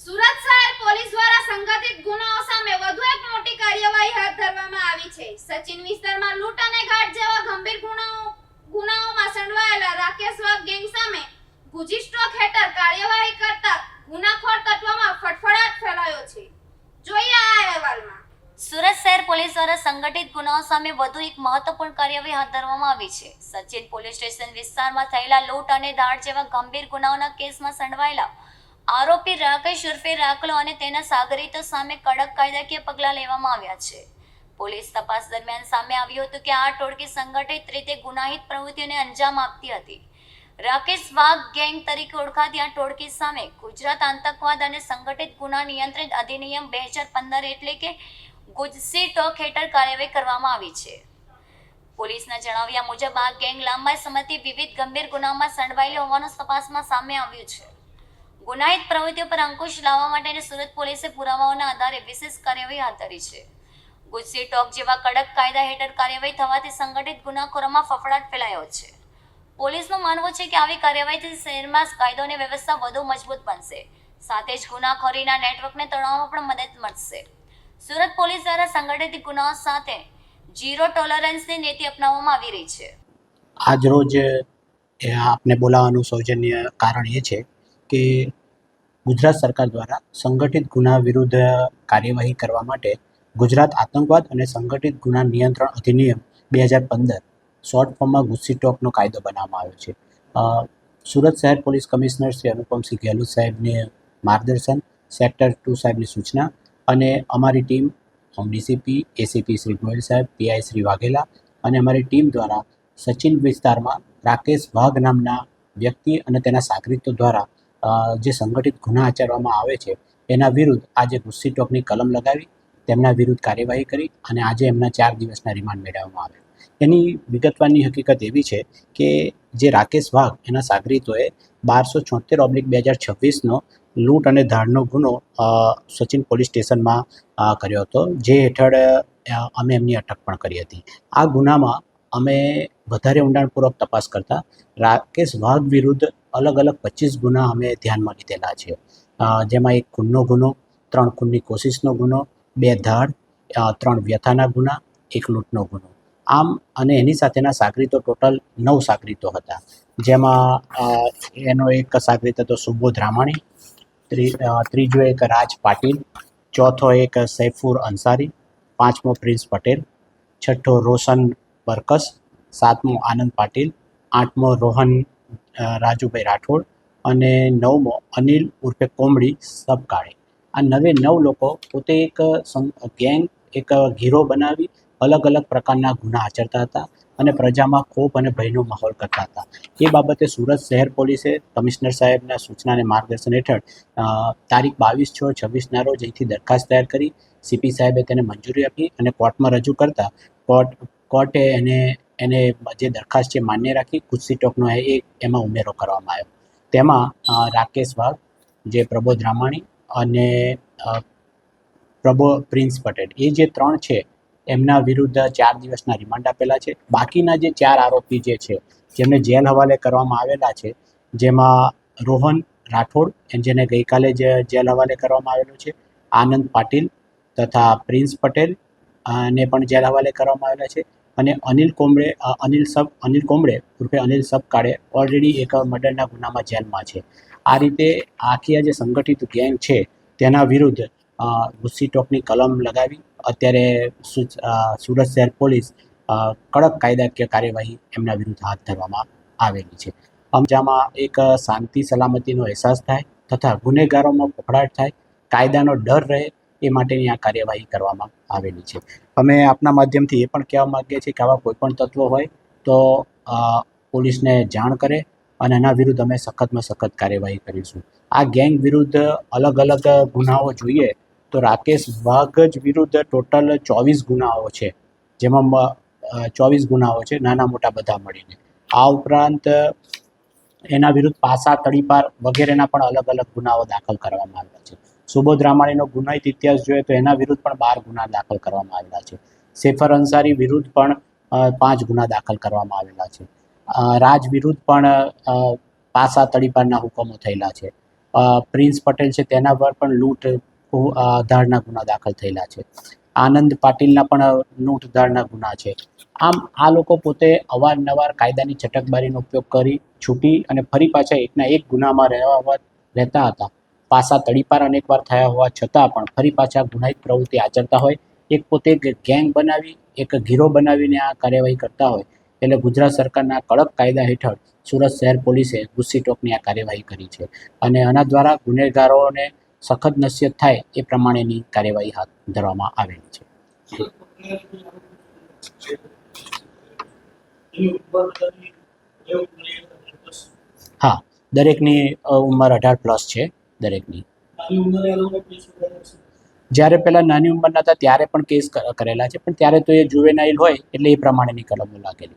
સુરત શહેર પોલીસ દ્વારા સંગઠિત ગુનાઓ સામે વધુ એક મોટી કાર્યવાહી હાથ ધરવામાં આવી છે. સચિન વિસ્તારમાં લૂંટ અને ઘાટ જેવા ગંભીર ગુનાઓમાં સંડોવાયેલા રાકેશ વાઘ ગેંગ સામે ગુજી સ્ટોક હેઠળ કાર્યવાહી કરતા ગુનાખોર તત્વોમાં ફફડાટ ફેલાયો છે. જોઈએ આ અહેવાલમાં. સુરત શહેર પોલીસ દ્વારા સંગઠિત ગુનાઓ સામે વધુ એક મહત્વપૂર્ણ કાર્યવાહી હાથ ધરવામાં આવી છે. સચિન પોલીસ સ્ટેશન વિસ્તારમાં થયેલા લૂંટ અને ધાડ જેવા ગંભીર ગુનાઓના કેસમાં સંડોવાયેલા આરોપી રાકેશ ઉર્ફે રાખલો અને તેના સાગરીતો સામે કડક કાયદાકીય પગલાં લેવામાં આવ્યા છે. પોલીસ તપાસ દરમિયાન સામે આવ્યું હતું કે આ ટોળકી સંગઠિત રીતે ગુનાહિત પ્રવૃત્તિઓને અંજામ આપતી હતી. રાકેશ વાઘ ગેંગ તરીકે ઓળખાતી આ ટોળકી સામે ગુજરાત આતંકવાદ અને સંગઠિત ગુના નિયંત્રણ અધિનિયમ 2015 એટલે કે ગુજસી ટોક હેઠળ કાર્યવાહી કરવામાં આવી છે. પોલીસના જણાવ્યા મુજબ આ ગેંગ લાંબા સમયથી વિવિધ ગંભીર ગુનામાં સંડોવાયેલી હોવાનું તપાસમાં સામે આવ્યું છે. ગુનાહિત પ્રવૃત્તિઓ પર અંકુશ લાવવા માટે સુરત પોલીસે પુરાવાઓના આધારે વિશેષ કાર્યવાહી હાથ ધરી છે. ગુજસી ટોક જેવા કડક કાયદા હેઠળ કાર્યવાહી થવાથી સંગઠિત ગુનાખોરોમાં ફફડાટ ફેલાયો છે. પોલીસનું માનવું છે કે આવી કાર્યવાહીથી શહેરમાં કાયદો અને વ્યવસ્થા વધુ મજબૂત બનશે, સાથે જ ગુનાખોરીના નેટવર્કને તોડવામાં પણ મદદ મળશે. સુરત પોલીસ દ્વારા સંગઠિત ગુનાઓ સાથે ઝીરો ટોલરન્સની નીતિ અપનાવવામાં આવી રહી છે. આજરોજ આપને બોલાવવાનું સૌજન્ય કારણ એ છે કે ગુજરાત સરકાર દ્વારા સંગઠિત ગુના વિરુદ્ધ કાર્યવાહી કરવા માટે ગુજરાત આતંકવાદ અને સંગઠિત ગુના નિયંત્રણ અધિનિયમ 2015 શોર્ટ ફોર્મમાં ગુજસી ટોકનો કાયદો બનાવવામાં આવ્યો છે. સુરત શહેર પોલીસ કમિશનર શ્રી અનુપમસિંહ ગેહલોત સાહેબને માર્ગદર્શન, સેક્ટર 2 સાહેબની સૂચના અને અમારી team DCP, ACP Shri Goyal સાહેબ, પીઆઈ શ્રી વાઘેલા અને અમારી ટીમ દ્વારા સચિન વિસ્તારમાં રાકેશ વાઘ નામના વ્યક્તિ અને તેના સાગરીતો દ્વારા જે સંગઠિત ગુના આચરવામાં આવે છે એના વિરુદ્ધ આજે ગુજસી ટોકની કલમ લગાવી તેમના વિરુદ્ધ કાર્યવાહી કરી અને આજે એમના 4 દિવસના રિમાન્ડ મેળવવામાં આવ્યા. એની વિગતવારની હકીકત એવી છે કે જે રાકેશ વાઘ એના સાગરીતોએ 1276/2026નો લૂંટ અને ધાડનો ગુનો સચિન પોલીસ સ્ટેશનમાં કર્યો હતો, જે હેઠળ અમે એમની અટક પણ કરી હતી. આ ગુનામાં અમે વધારે ઊંડાણપૂર્વક તપાસ કરતા રાકેશ વાઘ વિરુદ્ધ અલગ અલગ 25 ગુના અમે ધ્યાનમાં લીધેલા છે, જેમાં 1 ખૂનનો ગુનો, 3 ખૂનની કોશિશનો ગુનો, 2 ધાડ, 3 વ્યથાના ગુના, 1 લૂંટનો ગુનો. આમ અને એની સાથેના સાગરીતો ટોટલ 9 સાગરીતો હતા, જેમાં એનો એક સાગરીત હતો સુબોધ રામાણી, ત્રીજો એક રાજ પાટીલ, ચોથો એક સૈફુર અંસારી, 5મો પ્રિન્સ પટેલ, 6ઠ્ઠો રોશન બરકસ, 7મો આનંદ પાટીલ, 8મો રોહન રાજુભાઈ રાઠોડ અને 9મો અનિલ ઉર્ફે કોમડી સબકાળે. આ 9 લોકો પોતે એક ગેંગ, એક ગીરો બનાવી અલગ અલગ પ્રકારના ગુના આચરતા હતા અને પ્રજામાં ખોફ અને ભયનો માહોલ કરતા હતા. એ બાબતે સુરત શહેર પોલીસે કમિશનર સાહેબના સૂચના અને માર્ગદર્શન હેઠળ તારીખ 22/6/26ના રોજ અહીંથી દરખાસ્ત તૈયાર કરી સીપી સાહેબે તેને મંજૂરી આપી અને કોર્ટમાં રજૂ કરતા કોર્ટે એને જે દરખાસ્ત છે માન્ય રાખી ગુજસી ટોકનો એમાં ઉમેરો કરવામાં આવ્યો. તેમાં રાકેશ વાઘ, જે પ્રબોધ રામાણી અને પ્રિન્સ પટેલ, એ જે 3 છે એમના વિરુદ્ધ 4 દિવસના રિમાન્ડ આપેલા છે. બાકીના જે 4 આરોપી જે છે જેમને જેલ હવાલે કરવામાં આવેલા છે, જેમાં રોહન રાઠોડ જેને ગઈકાલે જ જેલ હવાલે કરવામાં આવેલો છે, આનંદ પાટીલ તથા પ્રિન્સ પટેલ ને પણ જેલ હવાલે કરવામાં આવેલા છે અને અનિલ કોમડે ઉર્ફે અનિલ સબકાળે ઓલરેડી એક મર્ડરના ગુનામાં જેલમાં છે. આ રીતે આખી આ જે સંગઠિત ગેંગ છે તેના વિરુદ્ધ ગુજસી ટોકની કલમ લગાવી અત્યારે સુરત શહેર પોલીસ કડક કાયદાકીય કાર્યવાહી એમના વિરુદ્ધ હાથ ધરવામાં આવેલી છે. જેમાં એક શાંતિ સલામતીનો અહેસાસ થાય તથા ગુનેગારોમાં ફફડાટ થાય, કાયદાનો ડર રહે એ માટેની આ કાર્યવાહી કરવામાં આવેલી છે. અમે આપના માધ્યમથી એ પણ કહેવા માગીએ છીએ કે આવા કોઈ પણ તત્વો હોય તો પોલીસને જાણ કરે અને એના વિરુદ્ધ અમે સખતમાં સખત કાર્યવાહી કરીશું. આ ગેંગ વિરુદ્ધ અલગ અલગ ગુનાઓ જોઈએ તો રાકેશ વાઘ જ વિરુદ્ધ ટોટલ 24 ગુનાઓ છે, જેમાં 24 ગુનાઓ છે, નાના મોટા બધા મળીને. આ ઉપરાંત એના વિરુદ્ધ પાસા, તડીપાર વગેરેના પણ અલગ અલગ ગુનાઓ દાખલ કરવામાં આવેલા છે. સુબોધ રામાણીનો ગુનાહિત ઇતિહાસ જોઈએ તો એના વિરુદ્ધ પણ 12 ગુના દાખલ કરવામાં આવેલા છે. સૈફર અંસારી વિરુદ્ધ પણ 5 ગુના દાખલ કરવામાં આવેલા છે. રાજ વિરુદ્ધ પણ પાસા, તડીપારના હુકમો થયેલા છે. પ્રિન્સ પટેલ છે તેના પર પણ લૂંટ ધાડના ગુના દાખલ થયેલા છે. આનંદ પાટીલના પણ લૂંટ ધાડના ગુના છે. આમ આ લોકો પોતે અવારનવાર કાયદાની ચટકબારીનો ઉપયોગ કરી છૂટી અને ફરી પાછા એકના એક ગુનામાં રહેતા હતા. પાસા તડીપાર અનેકવાર થયા હોવા છતાં પણ ફરી પાછા ગુનાહિત પ્રવૃત્તિ આચરતા હોય, એક પોતે ગેંગ બનાવી એક ગીરો બનાવીને આ કાર્યવાહી કરતા હોય. એટલે ગુજરાત સરકારના કડક કાયદા હેઠળ સુરત શહેર પોલીસે ગુસ્સીટોકની આ કાર્યવાહી કરી છે અને આના દ્વારા ગુનેગારોને સખત નસીહત થાય એ પ્રમાણેની કાર્યવાહી હાથ ધરવામાં આવેલી છે. હા, દરેકની ઉંમર 18+ છે. દરેકની જ્યારે પહેલાં નાની ઉંમરના હતા ત્યારે પણ કેસ કરેલા છે, પણ ત્યારે તો એ જુવેનાઇલ હોય એટલે એ પ્રમાણેની કલમો લાગેલી.